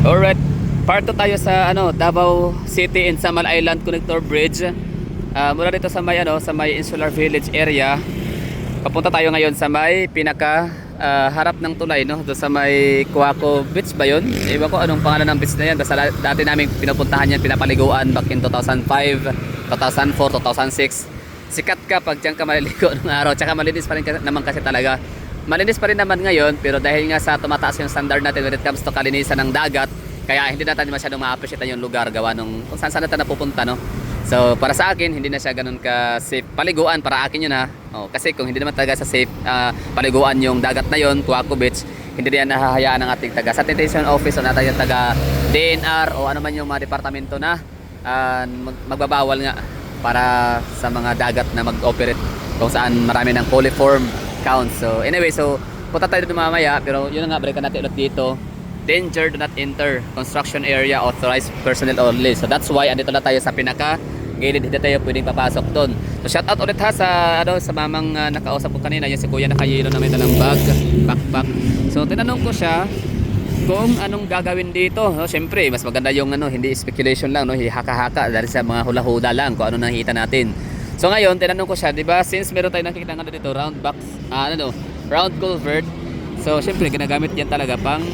Alright, part 2 tayo sa Davao City and Samal Island Connector Bridge. Mula dito sa may sa may Insular Village area. Papunta tayo ngayon sa may pinaka harap ng tulay, no? Doon sa may Kuwaco Beach ba 'yon? Iba ko anong pangalan ng beach na 'yan. Basta dati namin pinupuntahan 'yan, pinapaliguan back in 2005, 2004, 2006. Sikat ka pag diyan ka maliligo ng araw. Tsaka malinis pa rin naman kasi talaga. Malinis pa rin naman ngayon, pero dahil nga sa tumataas yung standard natin when it comes to kalinisan ng dagat, kaya hindi natin masyadong ma-appreciate yung lugar gawa nung kung saan natin napupunta, no? So para sa akin hindi na siya ganun ka safe paliguan, para akin yun, ha. Kasi kung hindi naman talaga sa safe paliguan yung dagat na yon, Kuwaco Beach, hindi yan nahahayaan ng ating taga sanitation office o natin yung taga DNR o ano man yung mga departamento na magbabawal nga para sa mga dagat na mag-operate kung saan marami ng coliform count. So anyway, so punta tayo dito mamaya, pero yun na nga, balikan natin ulit dito. Danger, do not enter construction area, authorized personnel only. So that's why andito na tayo sa pinaka gilid, hindi tayo pwedeng papasok doon. So shout out ulit ha sa sa mamang nakausap ko kanina, yung si kuya nakayelo na may dalang backpack. So tinanong ko siya kung anong gagawin dito. So syempre mas maganda yung hindi speculation lang, no, haka-haka dahil sa mga hula-hula lang kung ano nakita natin. So ngayon tinanong ko siya, 'di ba, since meron tayong nakikita dito round box, round culvert. So syempre ginagamit yan talaga pang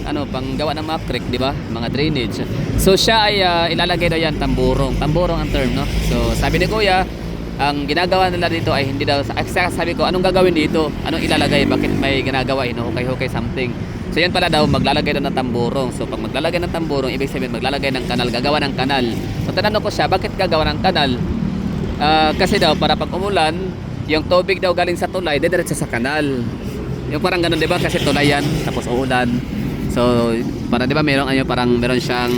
gawa ng mga creek, 'di ba? Mga drainage. So siya ay ilalagay daw yan tamburong. Tamburong ang term, no? So sabi ni kuya, ang ginagawa nila dito ay hindi daw, sabi ko, anong gagawin dito? Anong ilalagay? Bakit may ginagawa? Hinuhukay-hukay something. So yan pala daw, maglalagay daw ng tamburong. So pag maglalagay ng tamburong, ibig sabihin maglalagay ng kanal, gagawa ng kanal. So tinanong ko siya, bakit gagawa ng kanal? Kasi daw para pag umulan, yung tubig daw galing sa tulay didiretso sa kanal. Yung parang ganun, 'di ba? Kasi tulay yan tapos uulan. So para 'di ba meron siyang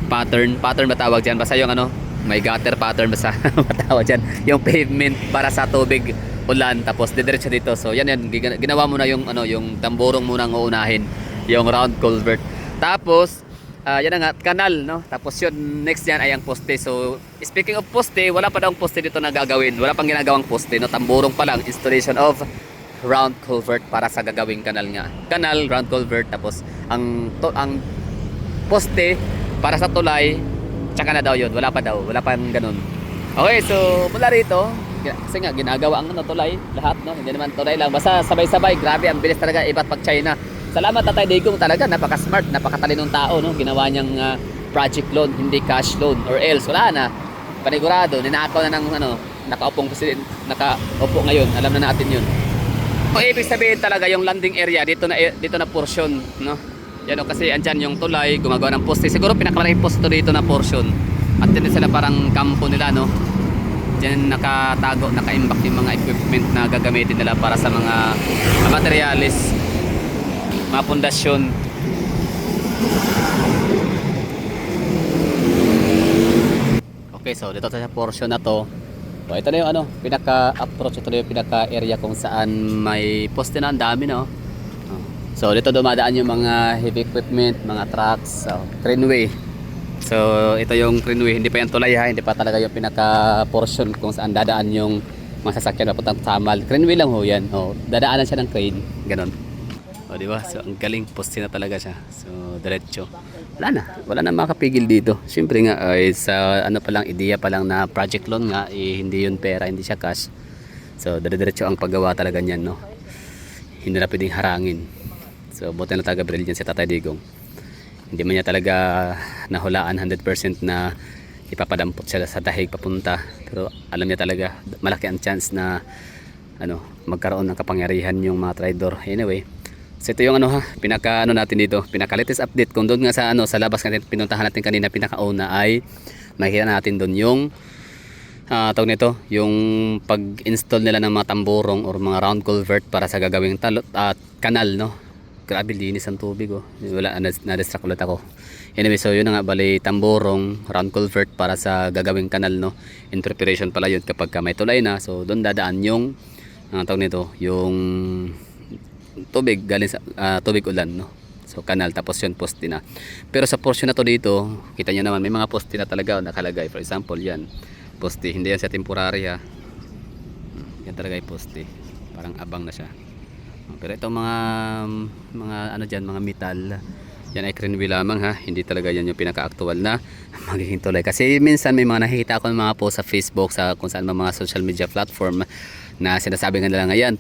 pattern ba tawag diyan? Basta yung may gutter pattern basta matawag diyan. Yung pavement para sa tubig ulan tapos didiretso dito. So yan ginawa mo na yung tamburong muna ang uunahin, yung round culvert. Tapos yan na nga, kanal, no? Tapos yun, next yan ay ang poste. So, speaking of poste, wala pa daw poste dito na gagawin. Wala pang ginagawang poste, no? Tamburong pa lang, installation of round culvert para sa gagawing kanal nga. Kanal, round culvert, tapos ang poste para sa tulay, tsaka na daw yun. Wala pang ganun. Okay, so mula rito, kasi nga ginagawa ang tulay, lahat, no? Hindi naman tulay lang, basta sabay-sabay. Grabe, ang bilis talaga, iba't pag China. Salamat Tatay Digong, talaga napaka-smart, napakatalinong tao, no? Ginawa niyang project loan, hindi cash loan, or else wala na. Panigurado, ninakaw na ng nakaupong president, nakaupo ngayon, alam na natin 'yun. So, ibig sabihin talaga yung landing area dito na portion, no? Yan kasi andyan yung tulay, gumagawa ng poste. Siguro pinakamalaking poste dito na portion. At din sila parang kampo nila, no? Diyan nakatago, naka-imbak yung mga equipment na gagamitin nila para sa mga materialis, mga pundasyon. Okay, so dito sa portion na to. So ito na yung pinaka-approach, ito na yung pinaka-area kung saan may poste na, ang dami, no? So dito dumadaan yung mga heavy equipment, mga trucks, craneway. So ito yung craneway, hindi pa yung tulay, ha, hindi pa talaga yung pinaka-portion kung saan dadaan yung mga sasakyan papuntang Samal. Craneway lang ho yan. Dadaanan siya ng crane, ganun. O diba? So ang galing, poste na talaga siya. So diretso. Wala na makapigil dito. Siyempre nga sa pa lang, ideya pa lang na project loan nga, hindi yun pera, hindi siya cash. So diretso ang paggawa talaga niyan, no? Hindi na pwedeng harangin. So buti na talaga brilliant si Tatay Digong. Hindi man niya talaga nahulaan 100% na ipapadampot siya sa dahig papunta. Pero alam niya talaga, malaki ang chance na magkaroon ng kapangyarihan yung mga traidor. Anyway, so ito yung pinaka natin dito, pinaka latest update. Kung doon nga sa labas natin pinuntahan natin kanina, pinakauna ay makikita natin doon yung tawag nito, yung pag-install nila ng mga tamburong or mga round culvert para sa gagawing kanal, no? Grabe linis ang tubig, wala, na-distract ulit ako. Anyway, so yun na nga, bali tamburong, round culvert para sa gagawing kanal, no? In preparation pala yun kapag may tulay na. So doon dadaan yung tawag nito, yung tubig galing sa tubig ulan, no? So kanal, tapos yun poste na. Pero sa portion na to dito, kita nyo naman may mga poste na talaga nakalagay. For example, yan poste, hindi yan sa temporary, ha. Yan talaga yung poste, parang abang na siya. Pero itong mga dyan, mga metal, Yan ay Greenway lamang ha, hindi talaga yan yung pinaka-actual na magiging tulay. Kasi minsan may mga nakikita ako ng mga post sa Facebook, sa kung saan mga social media platform na sinasabi nga nila ngayon,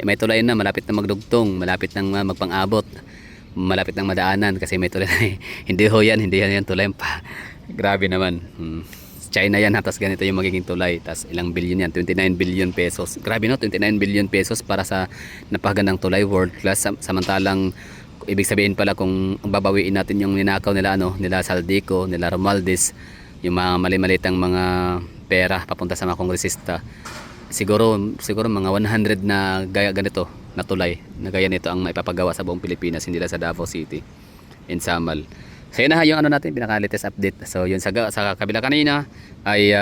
may tulay na, malapit na magdugtong, malapit nang magpang-abot, malapit nang madaanan kasi may tulay na. Hindi ho yan, hindi yan tulay pa. Grabe naman. China yan ha, tapos ganito yung magiging tulay, tapos ilang billion yan, 29 billion pesos. Grabe no, 29 billion pesos para sa napakagandang tulay, world class. Samantalang ibig sabihin pala kung babawiin natin yung ninakaw nila nila Saldico, nila Romualdez, yung mga mali-malitang mga pera papunta sa mga kongresista, siguro mga 100 na gaya ganito na tulay na gaya nito ang maipapagawa sa buong Pilipinas, hindi lang sa Davao City in Samal. So yun na yung natin pinaka-latest update. So yun sa kabila kanina ay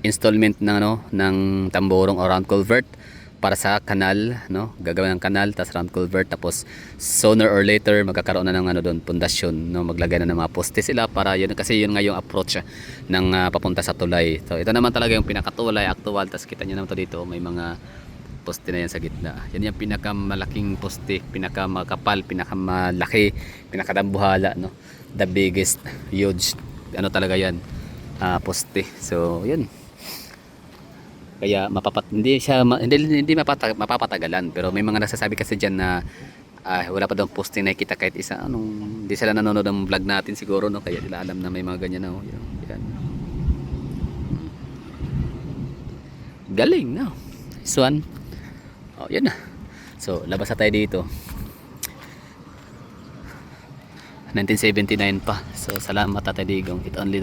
installment ng tamborong or round culvert para sa kanal, gagawin ng kanal, tapos round culvert, tapos sooner or later magkakaroon na ng doon, pundasyon, maglagay na ng mga poste sila para yun, kasi yun nga yung approach ng papunta sa tulay. So ito naman talaga yung pinakatulay actual, tapos kita niyo naman to dito, may mga poste na yan sa gitna. Yan yung pinakamalaking poste, pinakamakapal, pinakamalaki, pinakadambuhala, the biggest, huge, talaga yan, poste. So yun, kaya hindi mapapatagalan, pero may mga nagsasabi kasi diyan na wala pa daw posting nakikita kahit isa, hindi sila nanonood ng vlog natin siguro, kaya nila alam na may mga ganyan yan. Galing this one. Yan na. So labas na tayo dito. 1979 pa. So salamat Tatay Digong. It only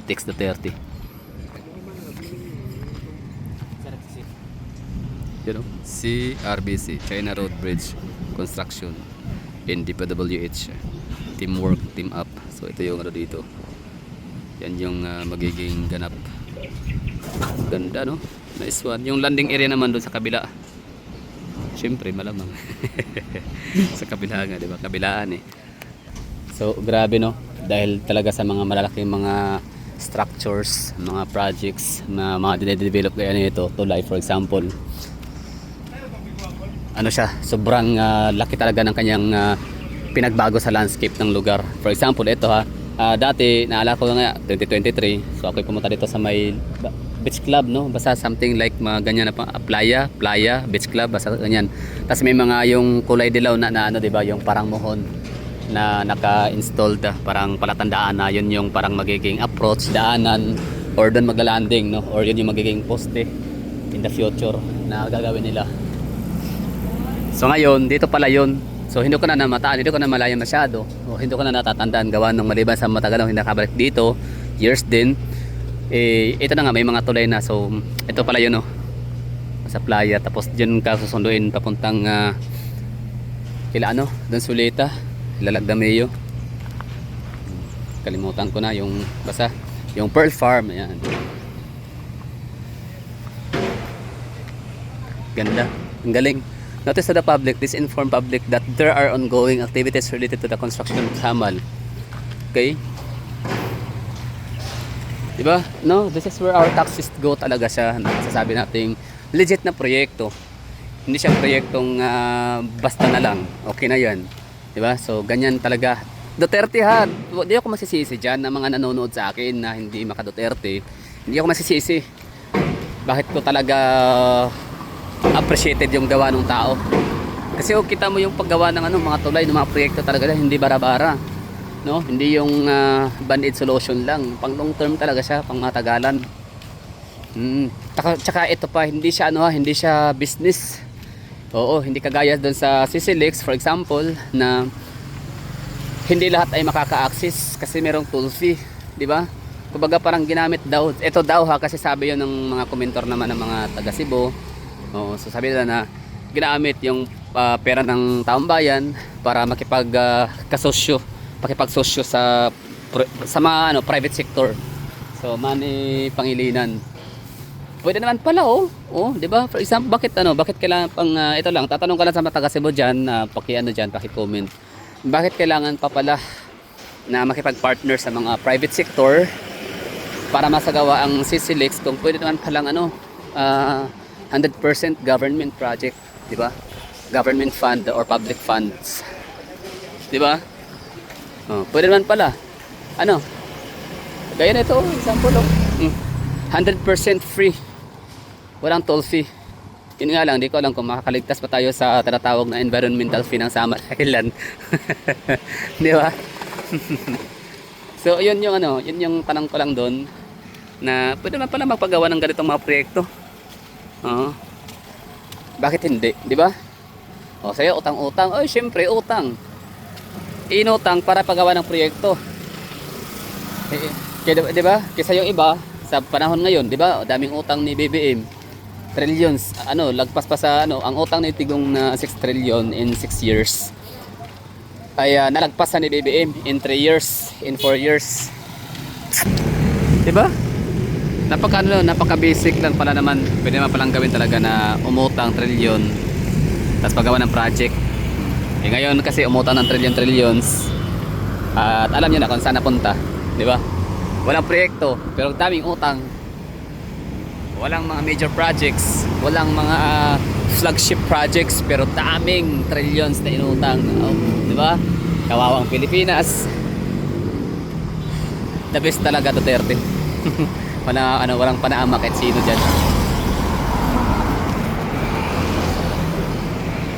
takes the 30. CRBC, China Road Bridge Construction in DPWH, teamwork, team up. So ito yung dito, yan yung magiging ganap. Ganda nice one. Yung landing area naman doon sa kabila, syempre malamang sa kabila nga, diba, kabilaan So grabe dahil talaga sa mga malalaking mga structures, mga projects na mga dinedevelop kaya nito, tulay for example, siya, sobrang laki talaga ng kanyang pinagbago sa landscape ng lugar. For example, ito dati naalala ko nga 2023, so ako'y pumunta dito sa may beach club, basta something like mga ganyan na playa beach club, basta ganyan. Tapos may mga yung kulay dilaw na diba, yung parang mohon na naka-installed, parang palatandaan na yun yung parang magiging approach, daanan, or doon magla-landing, or yun yung magiging poste in the future na gagawin nila. So ngayon, dito pala yun. So hindi ko na namataan, hindi ko na malaya masyado, o hindi ko na natatandaan gawa ng maliban sa matagal hindi nakabalik dito, years din. Ito na nga, may mga tulay na. So ito pala yun sa playa, tapos dyan ka susunduin papuntang kila doon Sulita, Lalagdameo. Kalimutan ko na yung basta yung Pearl Farm, ayan. Ganda, ang galing. Notice to the public, this inform public that there are ongoing activities related to the construction of Samal. Okay? Diba? This is where our taxes go talaga siya. Sasabi natin, legit na proyekto. Hindi siya proyektong basta na lang. Okay na yan. Diba? So, ganyan talaga. Duterte ha. Hindi ako masisisi dyan na mga nanonood sa akin na hindi maka-Duterte. Hindi ako masisisi. Bakit ko talaga appreciated yung gawa ng tao. Kasi kita mo yung paggawa ng mga tulay, ng mga proyekto talaga, hindi bara-bara. Hindi yung band-aid solution lang. Pang long term talaga siya, pang matagalan. Tsaka ito pa, hindi siya business. Oo, hindi kagaya doon sa CCLX for example, na hindi lahat ay makaka-access kasi merong toll fee, di ba? Kumbaga parang ginamit daw, ito daw kasi sabi yun ng mga komentor naman ng mga taga Cebu. So sabi nila na ginamit yung pera ng taong bayan para makipagsosyo sa mga private sector. So money pangilinan. Pwede naman pala di ba? For example, bakit kailangan pang ito lang, tatanong ka lang sa mga taga Cebu diyan, paki-comment. Bakit kailangan pa pala na makipag-partner sa mga private sector para masagawa ang CCLX kung pwede naman palang 100% government project, di ba? Government fund or public funds. Di ba? Oh, pwede naman pala. Ano? Gaya na ito, example oh. 100% free. Walang toll fee. Yun nga lang, di ko alam kung makakaligtas pa tayo sa tinatawag na environmental fee ng Samar Island. Di ba? So, yun yung ano, yun yung tanong ko lang doon na pwede naman pala magpagawa ng ganitong mga proyekto. Oo. Bakit hindi, di ba? O, sa'yo, utang-utang. Oy, syempre, utang. Inutang para pagawa ng proyekto. Kaya, di ba? Kaysa yung iba, sa panahon ngayon, di ba? Daming utang ni BBM. Trillions, ano, lagpas pa sa ano, ang utang ni Tigong na 6 trillion in 6 years. Ay nalagpas na ni BBM in 3 years, in 4 years. 'Di ba? Napaka basic lang pala naman. Pwede naman palang gawin talaga na umutang trillion tapos paggawa ng project. Eh ngayon kasi umutang ng trillions at alam niyo na kung saan napunta, 'di ba? Walang proyekto, pero daming utang. Walang mga major projects, walang mga flagship projects, pero daming trillions na inutang. Oh, 'di ba? Kawawang Pilipinas. The best talaga Duterte. Walang panaamak kahit sino diyan.